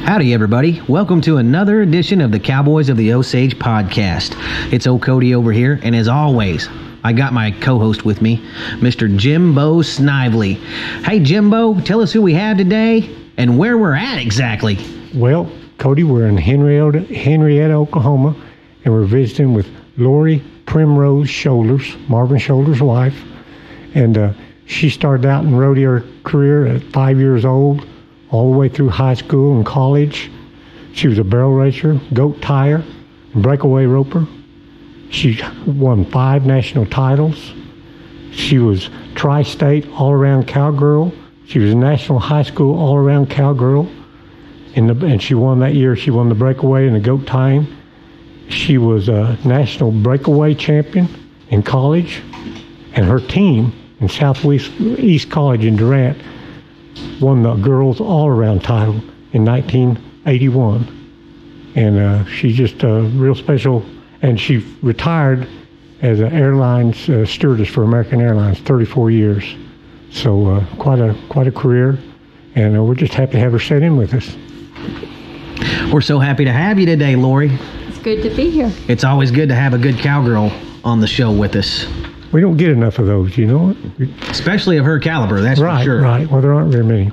Howdy, everybody. Welcome to another edition of the Cowboys of the Osage podcast. It's old Cody over here, and as always, I got my co-host with me, Mr. Jimbo Snively. Hey, Jimbo, tell us who we have today and where we're at exactly. Well, Cody, we're in Henrietta, Oklahoma, and we're visiting with Lori Primrose Shoulders, Marvin Shoulders' wife. And she started out in rodeo career at 5 years old, all the way through high school and college. She was a barrel racer, goat tire, and breakaway roper. She won 5 national titles. She was tri-state all-around cowgirl. She was a national high school all-around cowgirl. And she won that year. She won the breakaway and the goat tying. She was a national breakaway champion in college. And her team in Southwest East College in Durant won the girls all-around title in 1981. And she's just real special. And she retired as an airlines stewardess for American Airlines, 34 years. So quite a career. And we're just happy to have her sit in with us. We're so happy to have you today, Lori. It's good to be here. It's always good to have a good cowgirl on the show with us. We don't get enough of those, you know? Especially of her caliber, that's right, for sure. Right. Well, there aren't very many.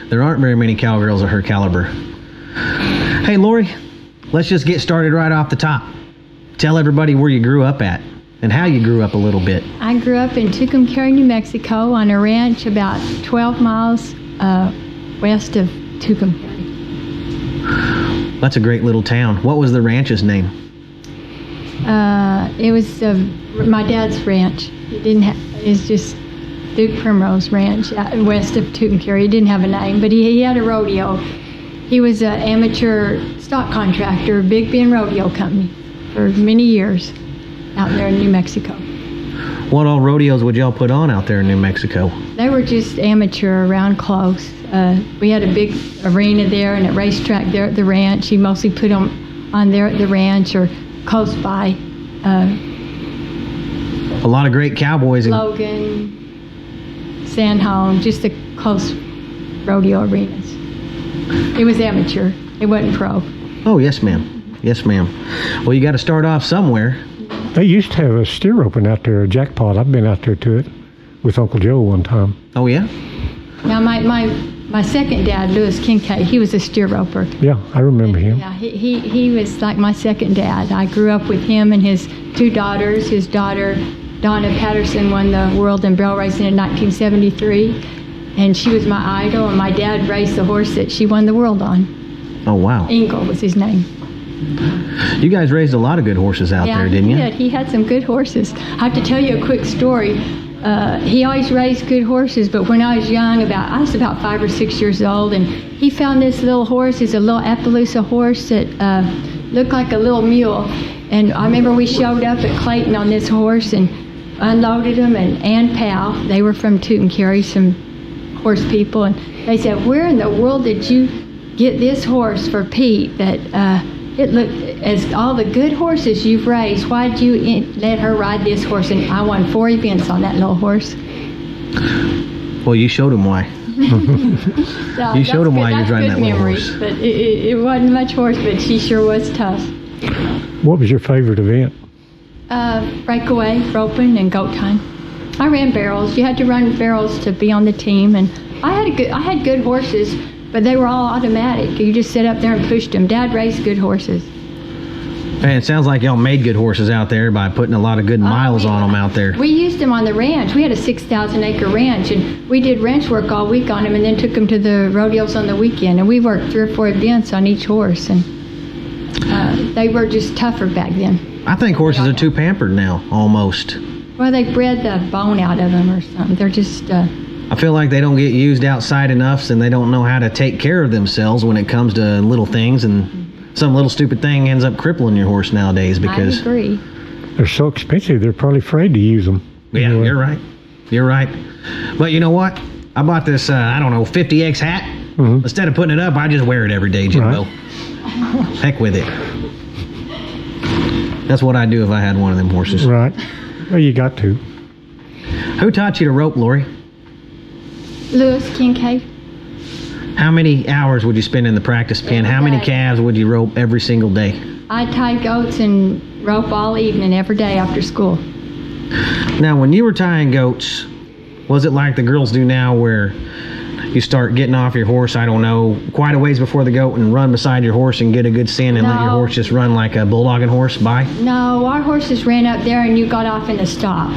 There aren't very many cowgirls of her caliber. Hey, Lori, let's just get started right off the top. Tell everybody where you grew up at and how you grew up a little bit. I grew up in Tucumcari, New Mexico, on a ranch about 12 miles west of Tucumcari. That's a great little town. What was the ranch's name? It was my dad's ranch. It's just Duke Primrose Ranch west of Tucumcari. It didn't have a name, but he had a rodeo. He was an amateur stock contractor, Big Ben Rodeo Company, for many years out there in New Mexico. What all rodeos would y'all put on out there in New Mexico? They were just amateur around close. We had a big arena there and a racetrack there at the ranch. He mostly put them on there at the ranch or close by. A lot of great cowboys. Logan, Sandholm, just the close rodeo arenas. It was amateur. It wasn't pro. Oh, yes, ma'am. Yes, ma'am. Well, you got to start off somewhere. They used to have a steer roping out there, a jackpot. I've been out there to it with Uncle Joe one time. Oh, yeah? Now, my second dad, Lewis Kincaid, he was a steer roper. Yeah, I remember him. Yeah, he was like my second dad. I grew up with him and his 2 daughters. His daughter, Donna Patterson, won the world in barrel racing in 1973. And she was my idol, and my dad raced the horse that she won the world on. Oh, wow. Engel was his name. You guys raised a lot of good horses out there, didn't you? Yeah, he had some good horses. I have to tell you a quick story. He always raised good horses, but when I was young, I was about 5 or 6 years old, and he found this little horse. He's a little Appaloosa horse that looked like a little mule. And I remember we showed up at Clayton on this horse and unloaded him, and Ann Powell, they were from Tucumcari, some horse people, and they said, "Where in the world did you get this horse for Pete that it looked as all the good horses you've raised? Why did you let her ride this horse?" And I won 4 events on that little horse. Well, you showed him why. So you showed him why you're riding that little horse. But it wasn't much horse, but she sure was tough. What was your favorite event? Breakaway, roping, and goat time. I ran barrels. You had to run barrels to be on the team, and I had good horses, but they were all automatic. You just sit up there and pushed them. Dad raised good horses. And it sounds like y'all made good horses out there by putting a lot of good miles on them out there. We used them on the ranch. We had a 6,000-acre ranch, and we did ranch work all week on them, and then took them to the rodeos on the weekend. And we worked 3 or 4 events on each horse, and they were just tougher back then. I think horses are too pampered now, almost. Well, they bred the bone out of them or something. They're just... I feel like they don't get used outside enough, and they don't know how to take care of themselves when it comes to little things, and some little stupid thing ends up crippling your horse nowadays because... I agree. They're so expensive, they're probably afraid to use them. Yeah, anyway. You're right. You're right. But you know what? I bought this, 50X hat. Mm-hmm. Instead of putting it up, I just wear it every day, Jimbo. Right. Heck with it. That's what I'd do if I had one of them horses. Right. Well, you got to. Who taught you to rope, Lori? Lewis Kincaid. How many hours would you spend in the practice pen? How many calves would you rope every single day? I tie goats and rope all evening, every day after school. Now, when you were tying goats, was it like the girls do now where you start getting off your horse, I don't know, quite a ways before the goat and run beside your horse and get a good send and let your horse just run like a bulldogging horse by? No, our horses ran up there and you got off in the stop.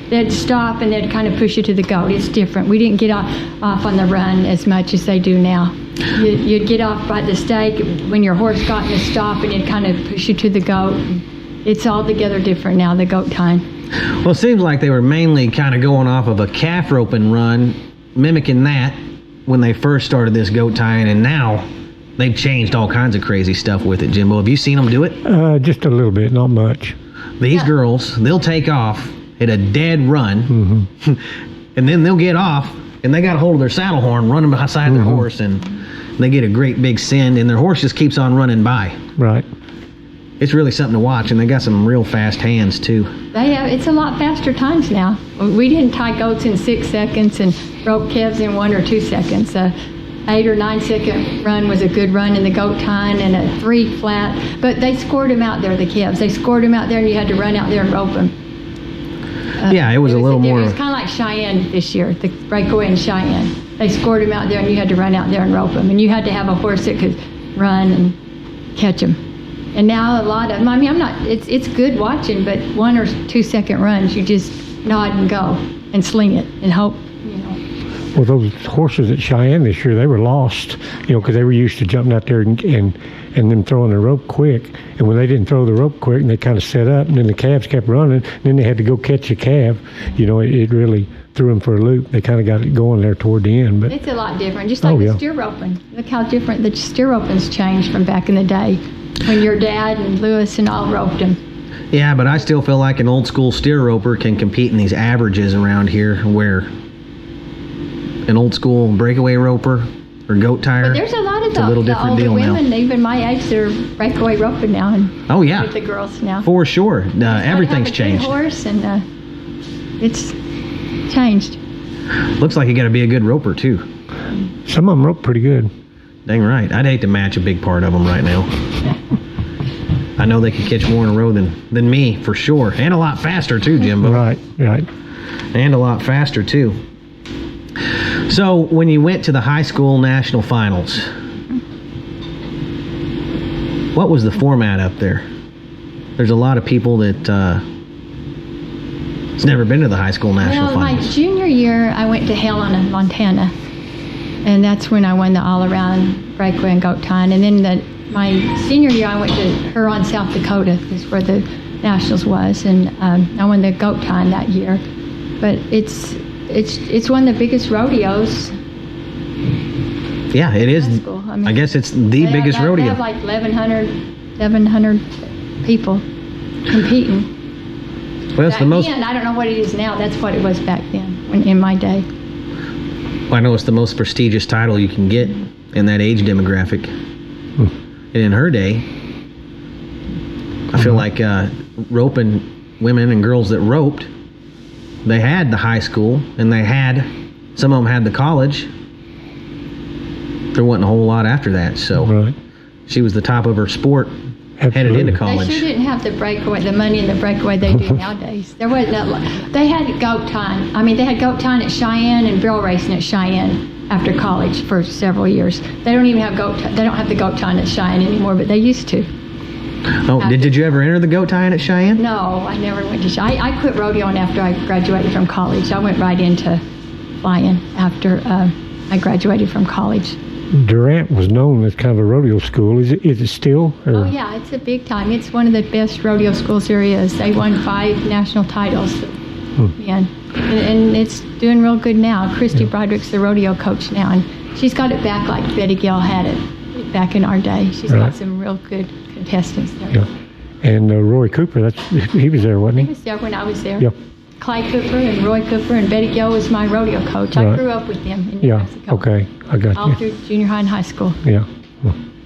They'd stop and they'd kind of push you to the goat. It's different. We didn't get off on the run as much as they do now. You'd get off by the stake when your horse got in the stop and it'd kind of push you to the goat. It's altogether different now, the goat tying. Well, it seems like they were mainly kind of going off of a calf rope and run, mimicking that when they first started this goat tying, and now they've changed all kinds of crazy stuff with it. Jimbo, have you seen them do it? Just a little bit, not much. These girls, they'll take off at a dead run, and then they'll get off, and they got a hold of their saddle horn, running beside their horse, and they get a great big send, and their horse just keeps on running by. Right. It's really something to watch, and they got some real fast hands too. It's a lot faster times now. We didn't tie goats in 6 seconds and rope calves in 1 or 2 seconds. 8 or 9 second run was a good run in the goat tying, and a 3 flat. But they scored them out there, the calves. They scored them out there, and you had to run out there and rope them. It was a little more. It was kind of like Cheyenne this year, the breakaway in Cheyenne. They scored them out there, and you had to run out there and rope them. And you had to have a horse that could run and catch them. And now a lot of them, it's good watching, but 1 or 2 second runs, you just nod and go and sling it and hope, Well, those horses at Cheyenne this year, they were lost, because they were used to jumping out there and them throwing the rope quick. And when they didn't throw the rope quick and they kind of set up, and then the calves kept running, and then they had to go catch a calf, it really threw them for a loop. They kind of got it going there toward the end. But it's a lot different, just like the steer roping. Look how different the steer roping's changed from back in the day when your dad and Lewis and all roped them. Yeah, but I still feel like an old school steer roper can compete in these averages around here, where an old school breakaway roper or goat tire, but there's a lot of it's a little different older deal women, now. Even my age, they're breakaway roping now. And with the girls now. For sure. Everything's changed. Horse and it's changed. Looks like you got to be a good roper too. Some of them rope pretty good. Dang right. I'd hate to match a big part of them right now. I know they could catch more in a row than me, for sure. And a lot faster too, Jimbo. Right. And a lot faster too. So when you went to the high school national finals, what was the format up there? There's a lot of people that has never been to the high school national finals. My junior year, I went to Helena, Montana. And that's when I won the all-around breakaway and goat tying. And then my senior year, I went to Huron, South Dakota, is where the nationals was, and I won the goat tying that year. But it's one of the biggest rodeos. Yeah, it is. I guess it's the biggest rodeo. They have like 1,100 people competing. Well, it's the most. I don't know what it is now. That's what it was back then, in my day. I know it's the most prestigious title you can get in that age demographic. And in her day, I feel like roping women and girls that roped, they had the high school, and some of them had the college. There wasn't a whole lot after that, so she was the top of her sport. Headed into college. They sure didn't have the money in the breakaway they do nowadays. There wasn't they had goat tying. They had goat tying at Cheyenne and barrel racing at Cheyenne after college for several years. They don't even have they don't have the goat tying at Cheyenne anymore, but they used to. Oh, did you ever enter the goat tying at Cheyenne? No, I never went to Cheyenne. I quit rodeoing after I graduated from college. I went right into flying after I graduated from college. Durant was known as kind of a rodeo school. Is it still? Or? Oh yeah, it's a big time. It's one of the best rodeo schools there is. They won 5 national titles. And it's doing real good now. Christy Broderick's the rodeo coach now, and she's got it back like Betty Gill had it back in our day. She's got some real good contestants there. Yeah. And Roy Cooper, he was there, wasn't he? He was there when I was there. Yep. Clyde Cooper and Roy Cooper and Betty Gill was my rodeo coach. I grew up with them in New Mexico. Okay, I got you. All through junior high and high school. Yeah.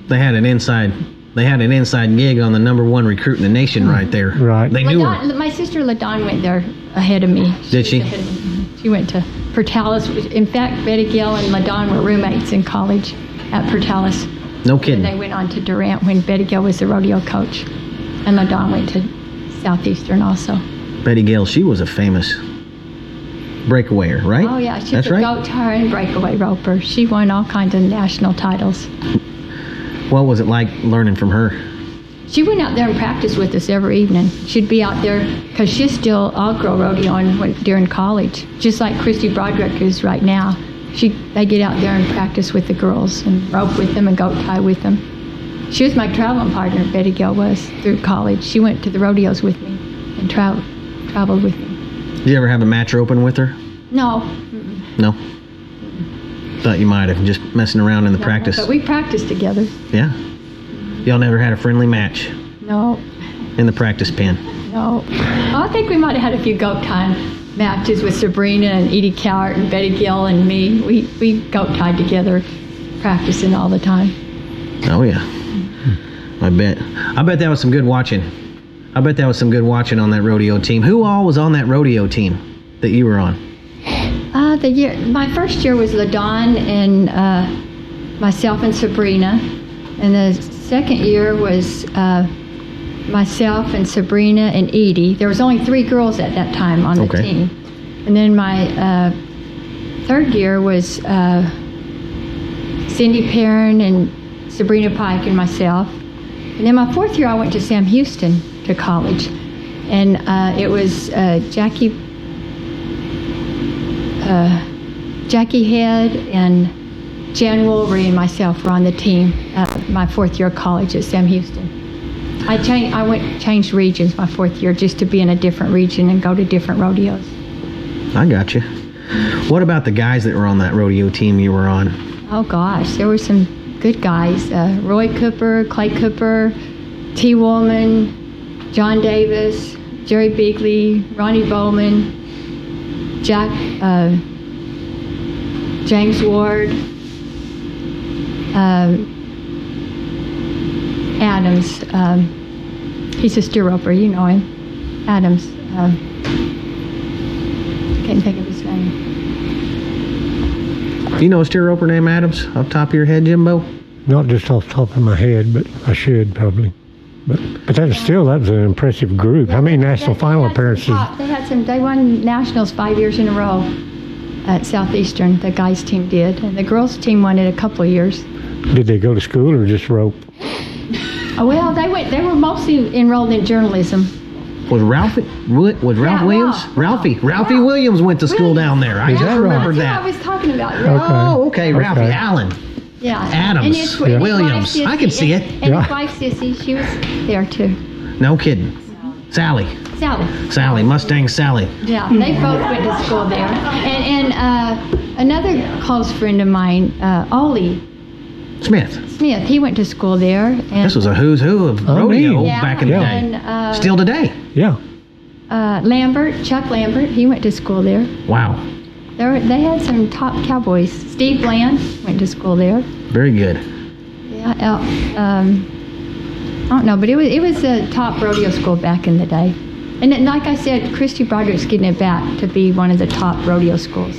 They had an inside gig on the #1 recruit in the nation right there. Right. They knew her. My sister LaDawn went there ahead of me. Did she? She went to Portales. In fact, Betty Gill and LaDon were roommates in college at Portales. No kidding. And they went on to Durant when Betty Gill was the rodeo coach. And LaDon went to Southeastern also. Betty Gale, she was a famous breakawayer, right? Oh, yeah. She's That's a right? goat tire and breakaway roper. She won all kinds of national titles. What was it like learning from her? She went out there and practiced with us every evening. She'd be out there because she's still all-girl rodeoing during college, just like Christy Broderick is right now. They get out there and practice with the girls and rope with them and goat tie with them. She was my traveling partner, Betty Gill was, through college. She went to the rodeos with me and traveled with me. Did you ever have a match roping with her? No. No? Thought you might have, just messing around in the practice. But we practiced together. Yeah? Y'all never had a friendly match No. in the practice pen? No. I think we might have had a few goat tie matches with Sabrina and Edie Cowart and Betty Gill and me. We goat tied together, practicing all the time. Oh, yeah. I bet that was some good watching. I bet that was some good watching on that rodeo team. Who all was on that rodeo team that you were on? My first year was LaDon and myself and Sabrina. And the second year was myself and Sabrina and Edie. There was only 3 girls at that time on the team. And then my third year was Cindy Perrin and Sabrina Pike and myself. And then my fourth year I went to Sam Houston to college. And it was Jackie Head and Jan Wolvery and myself were on the team my fourth year of college at Sam Houston. I changed regions my fourth year just to be in a different region and go to different rodeos. I got you. What about the guys that were on that rodeo team you were on? Oh gosh, there were some good guys. Roy Cooper, Clay Cooper, T. Woolman, John Davis, Jerry Bigley, Ronnie Bowman, James Ward, Adams. He's a steer roper, you know him. Adams. Can't think of his name. Do you know a steer roper named Adams off the top of your head, Jimbo? Not just off the top of my head, but I should probably. But that was an impressive group. How many national final appearances? They won nationals 5 years in a row at Southeastern. The guys team did, and the girls team won it a couple of years. Did they go to school or just rope? Well, they were mostly enrolled in journalism. Was Ralph Williams? Ralphie Williams went to school down there. I just remembered that. That's what I was talking about. Oh, okay. Ralphie Allen. Yeah. Adams. Williams. I can see it. And his wife Sissy, she was there too. No kidding. Sally, Mustang Sally. Yeah, they both went to school there. And another close friend of mine, Ollie Smith, he went to school there. And this was a who's who of rodeo back in the day. And, still today. Yeah. Chuck Lambert, he went to school there. Wow. They had some top cowboys. Steve Bland went to school there. Very good. Yeah, I don't know, but it was a top rodeo school back in the day. And then, like I said, Christy Broderick's getting it back to be one of the top rodeo schools.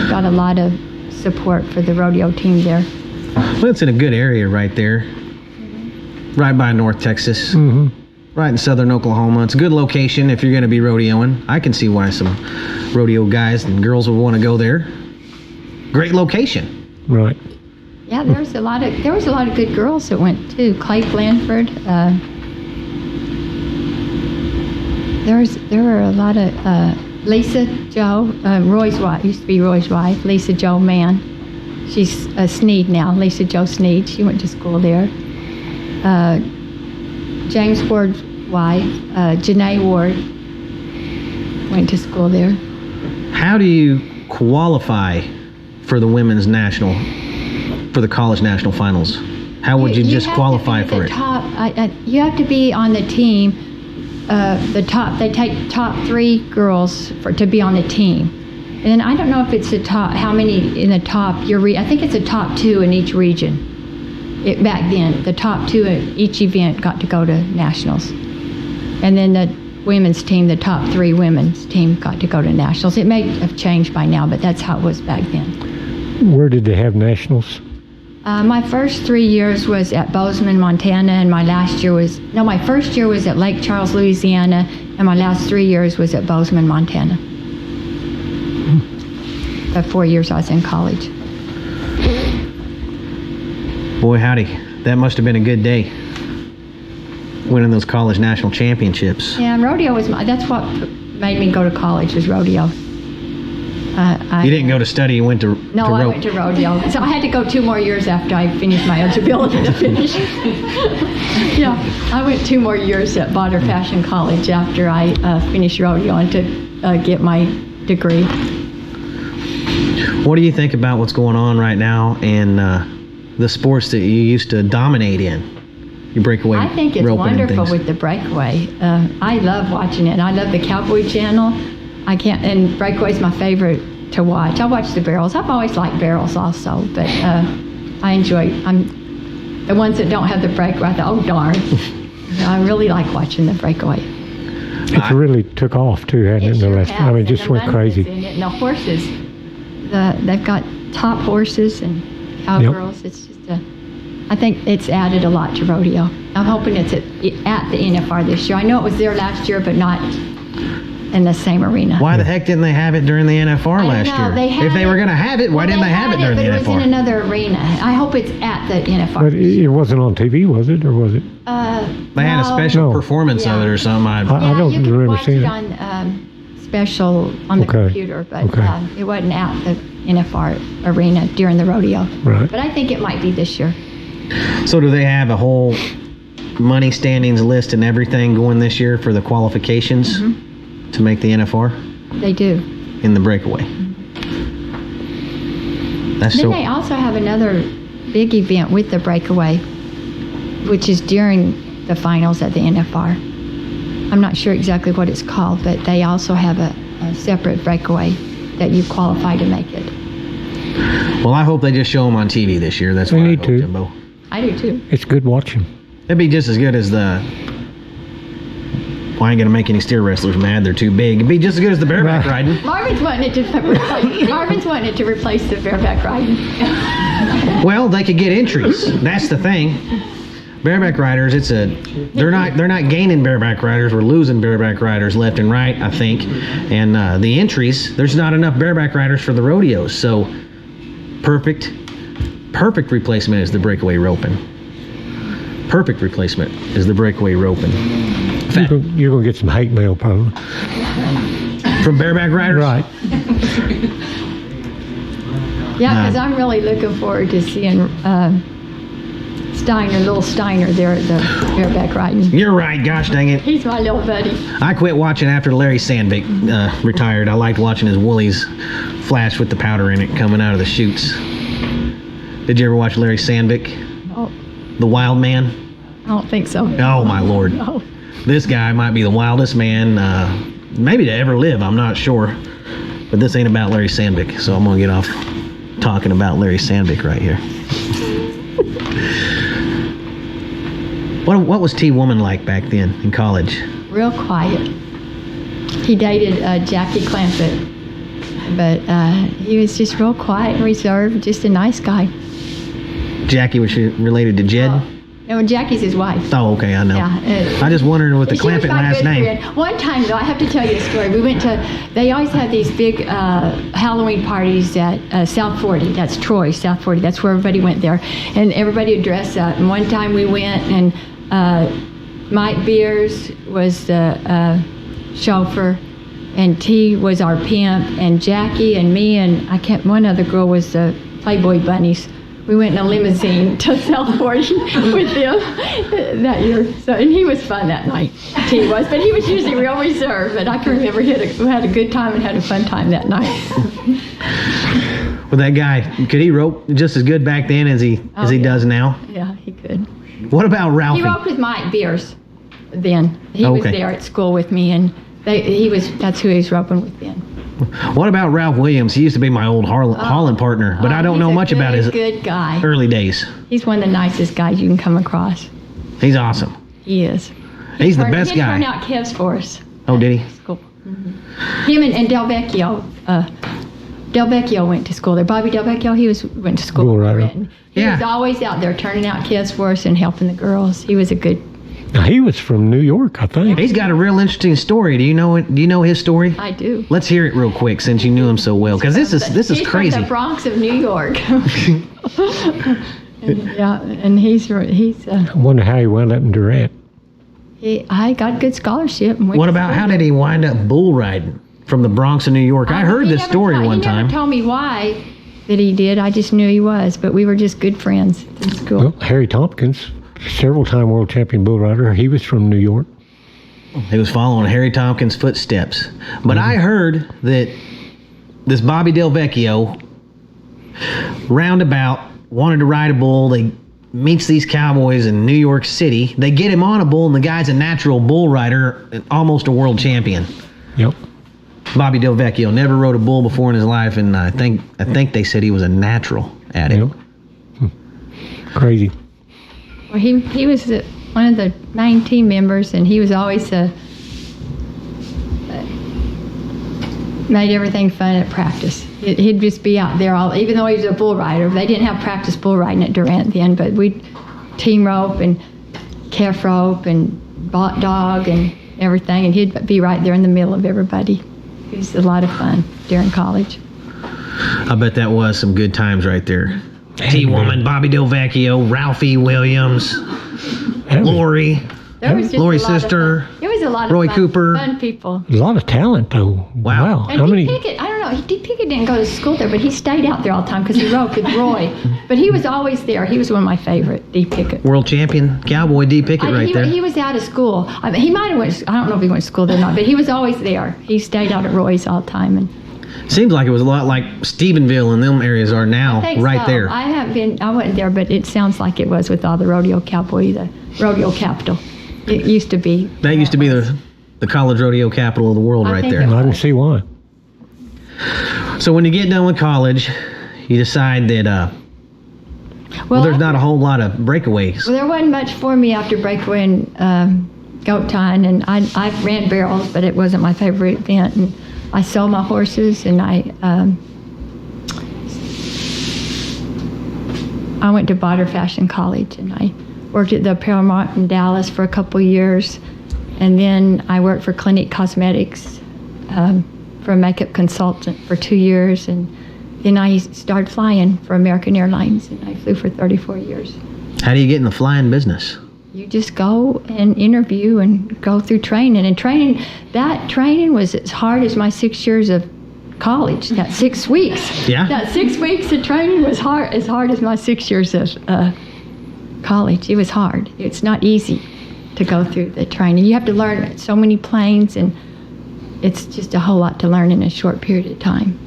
Got a lot of support for the rodeo team there. Well, it's in a good area right there. Mm-hmm. Right by North Texas. Mm-hmm. Right in southern Oklahoma. It's a good location if you're going to be rodeoing. I can see why some rodeo guys and girls would want to go there. Great location. Right. Yeah, there was a lot of good girls that went too. Clay Blanford. There were a lot of Lisa Joe, Roy's wife, used to be Roy's wife, Lisa Joe Mann. She's a Sneed now, Lisa Joe Sneed. She went to school there. James Ward's wife, Janae Ward, went to school there. How do you qualify for the women's national, for the college national finals? How would you just qualify for it? You have to be on the team. They take top 3 girls to be on the team. And then I don't know if it's the top, how many in the top, I think it's a top 2 in each region. Back then, the top 2 in each event got to go to nationals. And then women's team, the top 3 women's team, got to go to nationals. It may have changed by now, but that's how it was back then. Where did they have nationals? My first 3 years was at Bozeman, Montana, and my first year was at Lake Charles, Louisiana, and my last 3 years was at Bozeman, Montana. The 4 years I was in college. Boy, howdy. That must have been a good day. Winning those college national championships. Yeah, and rodeo that's what made me go to college, was rodeo. You didn't go to study, you went to I went to rodeo. So I had to go 2 more years after I finished my eligibility to finish. Yeah, I went 2 more years at Botter Fashion College after I finished rodeo and to get my degree. What do you think about what's going on right now in the sports that you used to dominate in? You breakaway. I think it's wonderful with the breakaway. I love watching it. I love the Cowboy channel. And breakaway's my favorite to watch. I watch the barrels. I've always liked barrels also, but I enjoy. I'm the ones that don't have the breakaway. I thought, oh darn! I really like watching the breakaway. It's really took off too, hasn't it? I mean, just went crazy. And the horses, they've got top horses and cowgirls. Yep. It's just I think it's added a lot to rodeo. I'm hoping it's at the NFR this year. I know it was there last year, but not in the same arena. Why the heck didn't they have it during the NFR last year? If they were going to have it, why didn't they have it during the NFR? It was in another arena. I hope it's at the NFR. But it wasn't on TV, was it, or was it? They had a special performance of it or something. I don't remember seeing it. You can watch it on special on the computer, but it wasn't at the NFR arena during the rodeo. Right. But I think it might be this year. So do they have a whole money standings list and everything going this year for the qualifications to make the NFR? They do. In the breakaway. Then they also have another big event with the breakaway, which is during the finals at the NFR. I'm not sure exactly what it's called, but they also have a separate breakaway that you qualify to make it. Well, I hope they just show them on TV this year. That's what I hope, Jimbo. I do too. It's good watching. It'd be just as good as the... Well, I ain't going to make any steer wrestlers mad. They're too big. It'd be just as good as the bareback riding. Marvin's wanting it to replace the bareback riding. Well, they could get entries. That's the thing. Bareback riders, they're not gaining bareback riders. We're losing bareback riders left and right, I think. And the entries, there's not enough bareback riders for the rodeos. So perfect replacement is the breakaway roping. Perfect replacement is the breakaway roping. You're going to get some hate mail probably. From bareback riders? Right. Yeah, because I'm really looking forward to seeing little Steiner there at the bareback riding. You're right, gosh dang it. He's my little buddy. I quit watching after Larry Sandvik retired. I liked watching his woolies flash with the powder in it coming out of the chutes. Did you ever watch Larry Sandvik? Oh. The Wild Man? I don't think so. Oh, my Lord. No. This guy might be the wildest man maybe to ever live. I'm not sure. But this ain't about Larry Sandvik, so I'm going to get off talking about Larry Sandvik right here. What was T. Woman like back then in college? Real quiet. He dated Jackie Clampett, but he was just real quiet and reserved, just a nice guy. Jackie, was she related to Jed? No, Jackie's his wife. Oh, okay, I know. Yeah, I just wondered with the Clampett last name. One time, though, I have to tell you a story. We went to, they always had these big Halloween parties at South 40. That's Troy, South 40. That's where everybody went there. And everybody would dress up. And one time we went, and Mike Beers was the chauffeur, and T was our pimp, and Jackie and me and one other girl was the Playboy Bunnies. We went in a limousine to South 40 with them that year. So, and he was fun that night. T was, but he was usually real reserved. But I can remember we had a good time and had a fun time that night. Well, that guy, could he rope just as good back then as he does now? Yeah, he could. What about Ralphie? He roped with Mike Beers then. He was there at school with me, and that's who he was roping with then. What about Ralph Williams? He used to be my old Holland partner, but I don't know much about his good guy. Early days. He's one of the nicest guys you can come across. He's awesome. He is. He's the best guy. He turned out calves for us. Oh, did he? School. Him and Del Vecchio. Del Vecchio went to school there. Bobby Del Vecchio, went to school. Bull rider. He was always out there turning out kids for us and helping the girls. He was a good. Now, he was from New York, I think. He's got a real interesting story. Do you know it? Do you know his story? I do. Let's hear it real quick, since you knew him so well, because this is He's crazy. from the Bronx of New York. and he's. I wonder how he wound up in Durant. I got good scholarship. And What about how did he wind up bull riding from the Bronx of New York? I heard this story one time. He never told me why that he did. I just knew he was, but we were just good friends in school. Well, Harry Tompkins, several-time world champion bull rider, he was from New York. He was following Harry Tompkins' footsteps. But I heard that this Bobby Del Vecchio roundabout wanted to ride a bull. They meets these cowboys in New York City. They get him on a bull, and the guy's a natural bull rider, and almost a world champion. Yep. Bobby Del Vecchio never rode a bull before in his life, and I think they said he was a natural at it. Yep. Crazy. Well, he was one of the main team members, and he was always made everything fun at practice. He'd just be out there even though he was a bull rider. They didn't have practice bull riding at Durant then, but we'd team rope and calf rope and dog and everything, and he'd be right there in the middle of everybody. It was a lot of fun during college. I bet that was some good times right there. T-Woman, Bobby Del Vecchio, Ralphie Williams, Lori. There was just Lori's a lot sister, of fun. It was a lot of Roy fun, Cooper. fun people. A lot of talent, though. Wow. And How D. many? Pickett, I don't know. D. Pickett didn't go to school there, but he stayed out there all the time because he rode with Roy. But he was always there. He was one of my favorite, D. Pickett. World champion cowboy D. Pickett right there. He was out of school. I mean, he might have went. I don't know if he went to school there or not, but he was always there. He stayed out at Roy's all the time. And seems like it was a lot like Stephenville and them areas are now, I think right so. there. I wasn't there, but it sounds like it was with all the rodeo cowboy, the rodeo capital. It used to be. That used to be the college rodeo capital of the world right there. I can see why. So when you get done with college, you decide that well, there's not a whole lot of breakaways. Well, there wasn't much for me after breakaway and goat tying, and I ran barrels, but it wasn't my favorite event. And I sold my horses, and I went to Botter Fashion College, and I worked at the Apparel Mart in Dallas for a couple years, and then I worked for Clinique Cosmetics for a makeup consultant for 2 years, and then I started flying for American Airlines, and I flew for 34 years. How do you get in the flying business? You just go and interview and go through training. And that training was as hard as my 6 years of college. That 6 weeks. Yeah. That 6 weeks of training was as hard as my 6 years of college. It was hard. It's not easy to go through the training. You have to learn so many planes, and it's just a whole lot to learn in a short period of time.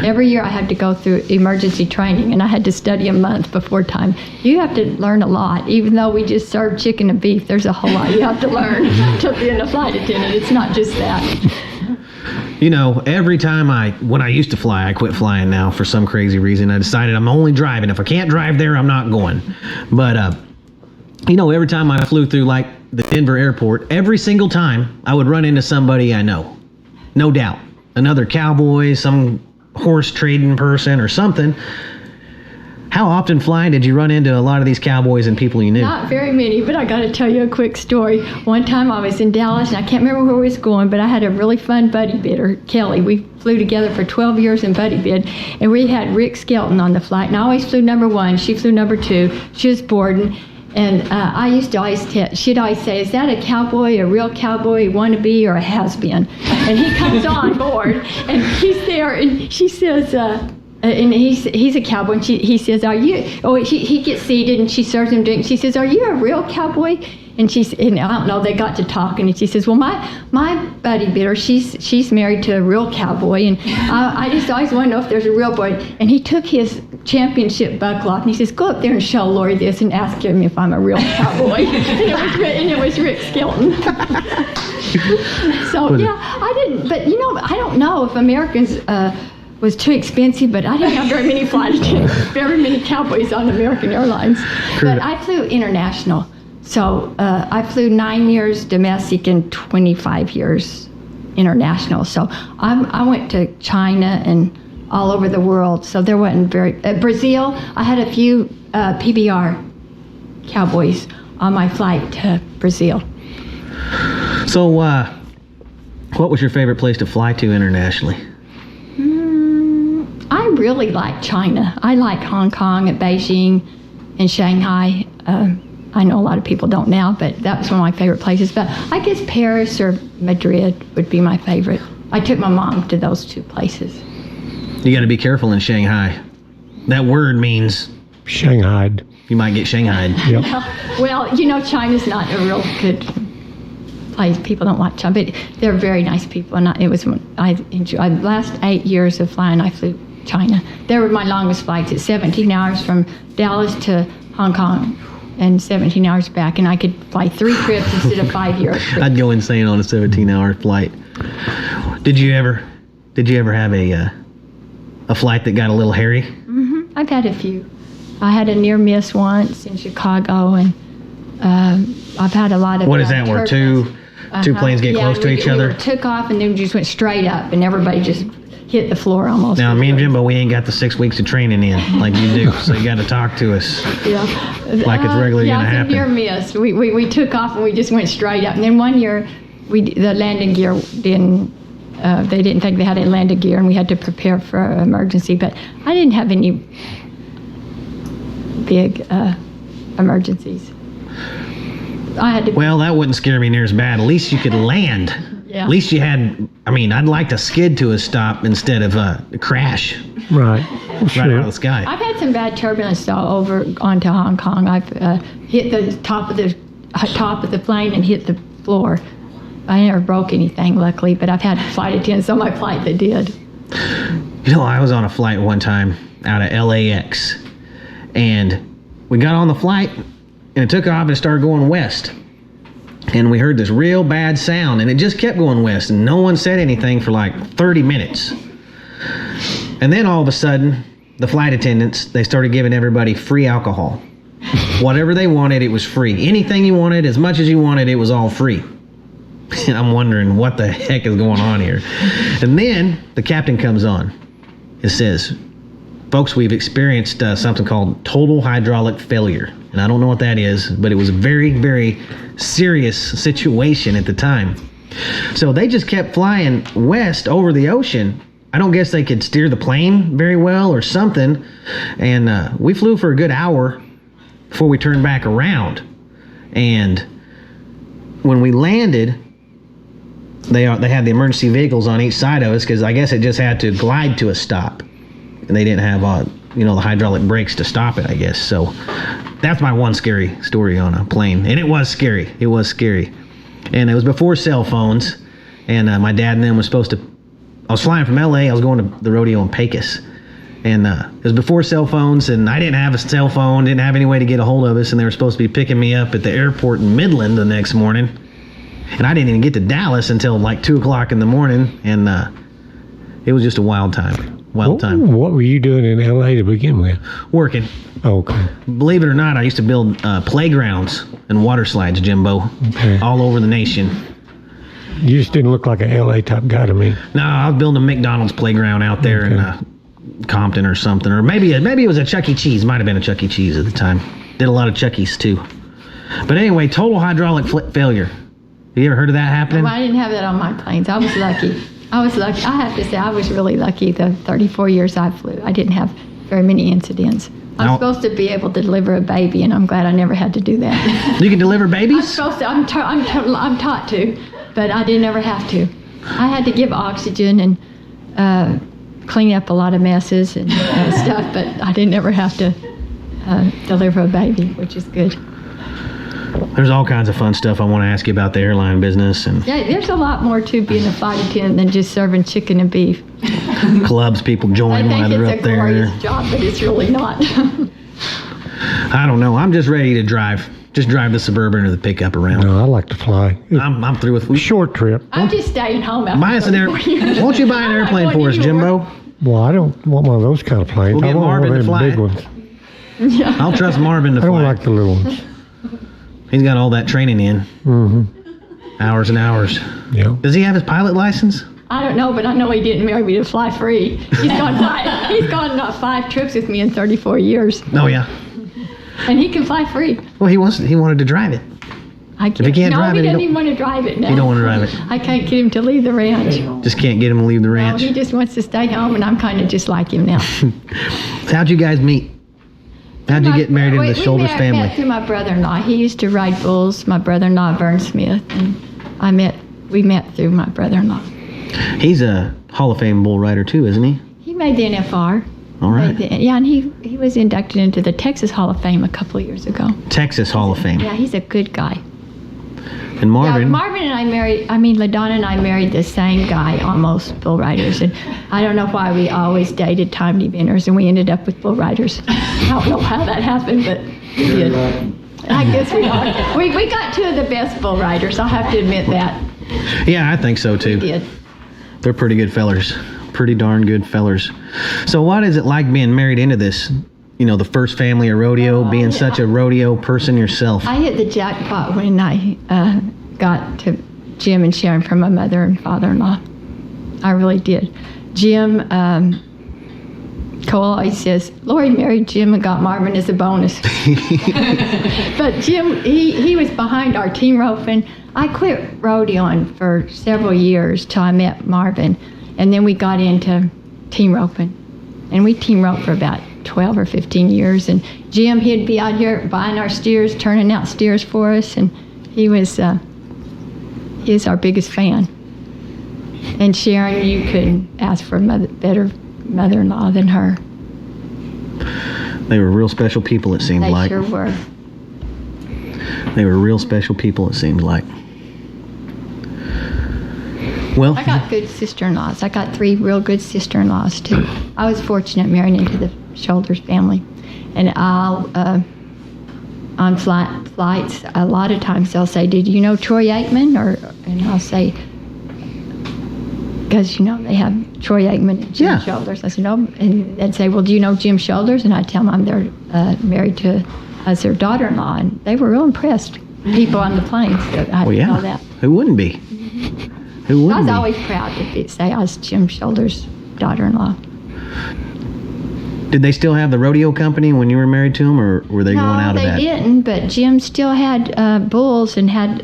Every year I had to go through emergency training, and I had to study a month before time. You have to learn a lot. Even though we just serve chicken and beef, there's a whole lot you have to learn to be a flight attendant. It's not just that. You know, every time when I used to fly, I quit flying now for some crazy reason. I decided I'm only driving. If I can't drive there, I'm not going. But, you know, every time I flew through, like, the Denver airport, every single time I would run into somebody I know. No doubt. Another cowboy, some horse trading person or something. How often flying did you run into a lot of these cowboys and people you knew? Not very many, but I got to tell you a quick story. One time I was in Dallas, and I can't remember where we was going, but I had a really fun buddy bidder, Kelly. We flew together for 12 years in buddy bid, and we had Rick Skelton on the flight, and I always flew number 1. She flew number 2. She was boarding. And I used to always she'd always say, "Is that a cowboy, a real cowboy, wannabe, or a has-been?" And he comes on board, and he's there, and she says, and he's a cowboy, and he says, "Are you?" Oh, he gets seated, and she serves him drink. She says, "Are you a real cowboy?" And and I don't know, they got to talking, and she says, "Well, my buddy bidder, she's married to a real cowboy, and I just always want to know if there's a real boy." And he took his championship buckle off, and he says, "Go up there and show Lori this and ask him if I'm a real cowboy." and it was Rick Skelton. So yeah, I didn't, but you know, I don't know if Americans was too expensive, but I didn't have very many flight attendants, very many cowboys on American Airlines. But I flew international. So I flew 9 years domestic and 25 years international. So I went to China and all over the world. So there wasn't Brazil, I had a few PBR cowboys on my flight to Brazil. So what was your favorite place to fly to internationally? I really like China. I like Hong Kong and Beijing and Shanghai. I know a lot of people don't now, but that was one of my favorite places. But I guess Paris or Madrid would be my favorite. I took my mom to those two places. You got to be careful in Shanghai. That word means Shanghaied. you might get shanghaied. Yep. Well, you know, China's not a real good place. People don't like China, but they're very nice people. And I enjoyed the last 8 years of flying. I flew China. They were my longest flights. It's 17 hours from Dallas to Hong Kong and 17 hours back, and I could fly 3 trips instead of 5 years. I'd go insane on a 17-hour flight. Did you ever have a flight that got a little hairy? Mm-hmm. I've had a few. I had a near miss once in Chicago, and I've had a lot of. What is that? Where two planes get close to each other? We took off and then just went straight up, and everybody just hit the floor almost. Now, me and Jimbo, we ain't got the 6 weeks of training in like you do, so you got to talk to us like it's regularly going to happen. Yeah, it's a near miss. We took off and we just went straight up. And then one year, the landing gear didn't. They didn't think they had a landing gear, and we had to prepare for an emergency. But I didn't have any big emergencies. I had to. Well, that wouldn't scare me near as bad. At least you could land. Yeah. At least you had. I mean, I'd like to skid to a stop instead of a crash Right. right out of the sky. I've had some bad turbulence though over onto Hong Kong. I've hit the top of the plane and hit the floor. I never broke anything, luckily, but I've had flight attendants on my flight that did. You know, I was on a flight one time out of LAX, and we got on the flight, and it took off and started going west. And we heard this real bad sound, and it just kept going west, and no one said anything for like 30 minutes. And then all of a sudden, the flight attendants, they started giving everybody free alcohol. Whatever they wanted, it was free. Anything you wanted, as much as you wanted, it was all free. And I'm wondering what the heck is going on here. And then the captain comes on. It says, folks, we've experienced something called total hydraulic failure. And I don't know what that is, but it was a very, very serious situation at the time. So they just kept flying west over the ocean. I don't guess they could steer the plane very well or something. And we flew for a good hour before we turned back around. And when we landed, they had the emergency vehicles on each side of us because I guess it just had to glide to a stop, and they didn't have the hydraulic brakes to stop it, I guess. So that's my one scary story on a plane, and it was scary. It was scary, and it was before cell phones, and my dad and them was supposed to. I was flying from LA. I was going to the rodeo in Pecos, and it was before cell phones, and I didn't have a cell phone, didn't have any way to get a hold of us, and they were supposed to be picking me up at the airport in Midland the next morning. And I didn't even get to Dallas until like 2 o'clock in the morning, and it was just a wild time. What were you doing in LA to begin with? Working. Okay. Believe it or not, I used to build playgrounds and water slides, Jimbo, all over the nation. You just didn't look like a LA type guy to me. No, I was building a McDonald's playground out there in Compton or something, or maybe it was a Chuck E. Cheese. Might have been a Chuck E. Cheese at the time. Did a lot of Chuck E.'s too. But anyway, total hydraulic failure. Have you ever heard of that happening? Well, I didn't have that on my planes. I was lucky. I have to say, I was really lucky. The 34 years I flew, I didn't have very many incidents. I'm supposed to be able to deliver a baby, and I'm glad I never had to do that. You can deliver babies? I'm supposed to. I'm taught to, but I didn't ever have to. I had to give oxygen and clean up a lot of messes and stuff, but I didn't ever have to deliver a baby, which is good. There's all kinds of fun stuff I want to ask you about the airline business. And yeah, there's a lot more to being a flight attendant than just serving chicken and beef. Clubs people join while they're up there. I think it's a glorious job, but it's really not. I don't know. I'm just ready to drive. Just drive the Suburban or the pickup around. No, I like to fly. I'm through with short trip. I'm just staying home after buy us an airplane. Won't you buy an airplane for us, Jimbo? Well, I don't want one of those kind of planes. We'll get I want Marvin one to of them fly. big ones. Yeah. I'll trust Marvin to fly. I don't like the little ones. He's got all that training in. Mm-hmm. Hours and hours. Yeah. Does he have his pilot license? I don't know, but I know he didn't marry me to fly free. He's gone 5 trips with me in 34 years. Oh, yeah. And he can fly free. Well, he wanted to drive it. I can't. If he can't no, drive he it, doesn't even want to drive it now. He don't want to drive it. I can't get him to leave the ranch. Just can't get him to leave the ranch. No, he just wants to stay home, and I'm kind of just like him now. How'd you guys meet? How'd you get married into the Shoulders family? We met through my brother-in-law. He used to ride bulls. My brother-in-law, Vern Smith, and we met through my brother-in-law. He's a Hall of Fame bull rider too, isn't he? He made the NFR. All right. And he was inducted into the Texas Hall of Fame a couple of years ago. Texas Hall of Fame. Yeah, he's a good guy. And Marvin. Yeah, Marvin and I LaDonna and I married the same guy, almost, bull riders. And I don't know why we always dated time eventers and we ended up with bull riders. I don't know how that happened, but we did. I guess we are. We got two of the best bull riders, I'll have to admit that. Yeah, I think so too. We did. They're pretty good fellers. Pretty darn good fellers. So what is it like being married into this? You know, the first family of rodeo, being such a rodeo person yourself. I hit the jackpot when I got to Jim and Sharon from my mother and father-in-law. I really did. Jim, Cole always says, Lori married Jim and got Marvin as a bonus. But Jim, he was behind our team roping. I quit rodeoing for several years till I met Marvin, and then we got into team roping. And we team roped for about 12 or 15 years. And Jim, he'd be out here buying our steers, turning out steers for us, and he was our biggest fan. And Sharon, you couldn't ask for a better mother-in-law than her. They were real special people, it seemed like. They sure were. They were real special people, it seemed like. Well, I got good sister-in-laws. I got 3 real good sister-in-laws, too. I was fortunate marrying into the Shoulders family. And on flights, a lot of times they'll say, did you know Troy Aikman? And I'll say, because, they have Troy Aikman and Jim Shoulders. I said, no. And they'd say, well, do you know Jim Shoulders? And I'd tell them they're married to as their daughter-in-law. And they were real impressed, people on the planes. That I know that. Who wouldn't be? Who wouldn't I was be? always proud to say I was Jim Shoulders' daughter-in-law. Did they still have the rodeo company when you were married to them, or were they going out of that? No, they didn't, but Jim still had bulls and had,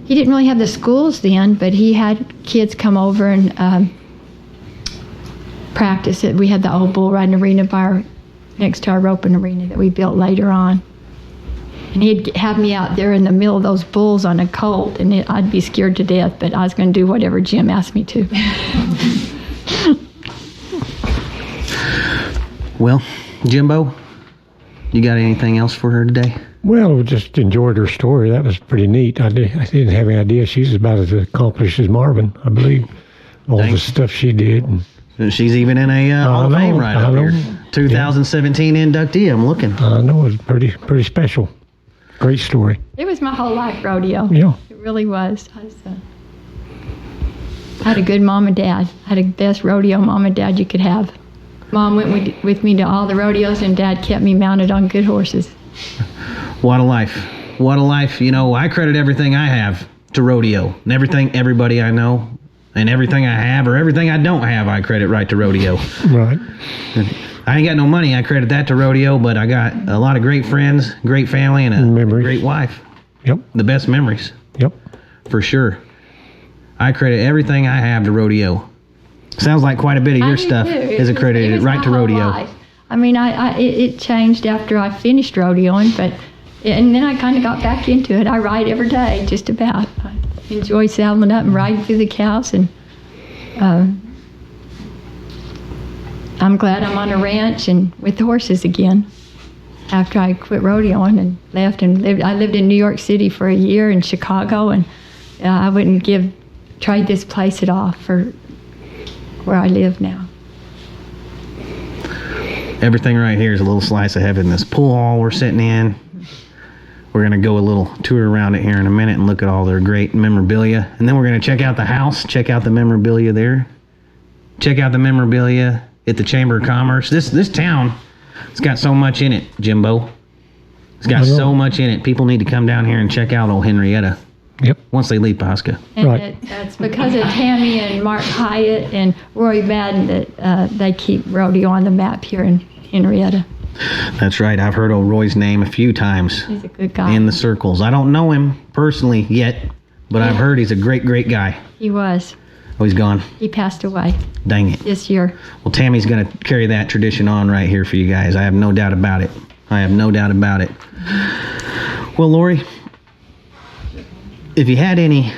he didn't really have the schools then, but he had kids come over and practice it. We had the old bull riding arena next to our roping arena that we built later on. And he'd have me out there in the middle of those bulls on a colt, and I'd be scared to death, but I was going to do whatever Jim asked me to. Well, Jimbo, you got anything else for her today? Well, we just enjoyed her story. That was pretty neat. I didn't have any idea she's about as accomplished as Marvin, I believe. All the stuff she did. And she's even in a Hall of Fame right up here. 2017 inductee, I'm looking. I know, it was pretty special. Great story. It was my whole life, rodeo. Yeah. It really was. I had a good mom and dad. I had the best rodeo mom and dad you could have. Mom went with me to all the rodeos, and Dad kept me mounted on good horses. What a life. What a life. I credit everything I have to rodeo. And everything, everybody I know, and everything I have or everything I don't have, I credit right to rodeo. Right. I ain't got no money. I credit that to rodeo, but I got a lot of great friends, great family, and a great wife. Yep. The best memories. Yep. For sure. I credit everything I have to rodeo. Sounds like quite a bit of your stuff is accredited right to rodeo. Life. I mean, it changed after I finished rodeoing, and then I kind of got back into it. I ride every day, just about. I enjoy saddling up and riding through the cows, and I'm glad I'm on a ranch and with the horses again. After I quit rodeoing and left and I lived in New York City for a year, in Chicago, and I wouldn't trade this place at all for where I live now. Everything right here is a little slice of heaven. This pool hall we're sitting in, we're going to go a little tour around it here in a minute and look at all their great memorabilia. And then we're going to check out the house, check out the memorabilia there. Check out the memorabilia at the Chamber of Commerce. This town, it's got so much in it, Jimbo. It's got so much in it. People need to come down here and check out old Henrietta. Yep. Once they leave Pasca. And Right. that's because of Tammy and Mark Hyatt and Roy Madden that they keep rodeo on the map here in Henrietta. That's right. I've heard old Roy's name a few times He's a good guy. in the circles. I don't know him personally yet, but I've heard he's a great, great guy. He was. Oh, he's gone. He passed away Dang it. this year. Well, Tammy's going to carry that tradition on right here for you guys. I have no doubt about it. I have no doubt about it. Well, Lori, if you had anything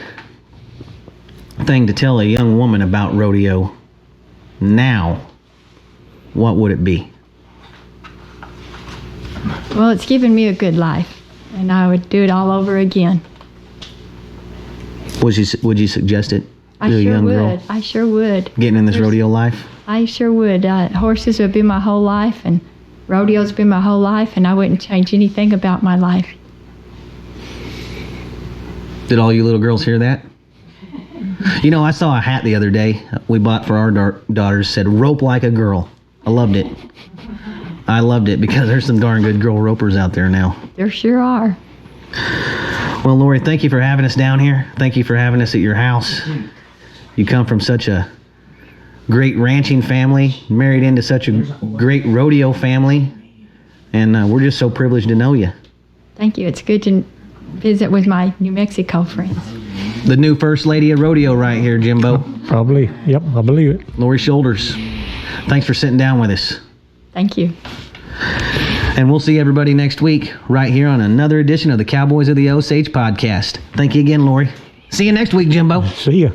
to tell a young woman about rodeo now, what would it be? Well, it's given me a good life, and I would do it all over again. Would you suggest it to I a sure young would. girl I sure would. getting in this rodeo life? I sure would. Horses have been my whole life, and rodeo's been my whole life, and I wouldn't change anything about my life. Did all you little girls hear that? You know, I saw a hat the other day we bought for our daughters, said rope like a girl. I loved it. I loved it because there's some darn good girl ropers out there now. There sure are. Well, Lori, thank you for having us down here. Thank you for having us at your house. You come from such a great ranching family, married into such a great rodeo family, and we're just so privileged to know you. Thank you. It's good to visit with my New Mexico friends. The new First Lady of Rodeo right here, Jimbo. Probably. Yep, I believe it. Lori Shoulders. Thanks for sitting down with us. Thank you. And we'll see everybody next week right here on another edition of the Cowboys of the Osage podcast. Thank you again, Lori. See you next week, Jimbo. See ya.